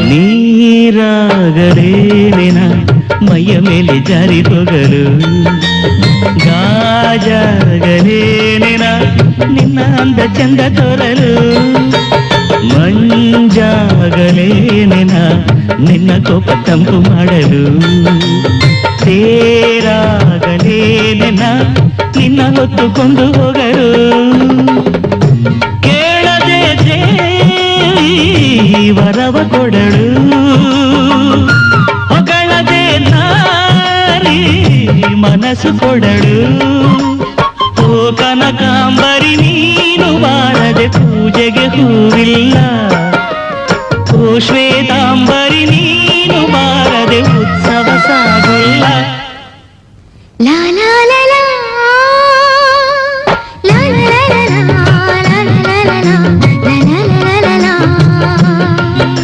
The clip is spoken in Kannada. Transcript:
ನೀರಾಗಲೇನ ಮೈಯ ಮೇಲೆ ಜಾರಿ ಹೋಗಲು ಗಾಜಾಗಲೇನ ನಿನ್ನ ಅಂದ ಚಂದ ತೋರಲು ಮಂಜಾಗಲೇನ ನಿನ್ನ ಕೋಪ ತಂಪು ಮಾಡಲು ತೇರಾಗಲೇನ ನಿನ್ನ ಹೊತ್ತುಕೊಂಡು ಹೋಗಲು ಕೇಳದೆ ವರವ ಕೊಡಳು ಹೊಗಳದೆ ನಾರಿ ಮನಸ್ಸು ಕೊಡಳು ಓ ಕನಕಾಂಬರಿ ನೀನು ಬಾರದೆ ಪೂಜೆಗೆ ಹೂವಿಲ್ಲ ಓ ಶ್ವೇತಾಂಬರಿ ನೀನು ಬಾರದೆ ಉತ್ಸವ ಸಾಗಿಲ್ಲ ಲಾ ಲಾ ಲಾ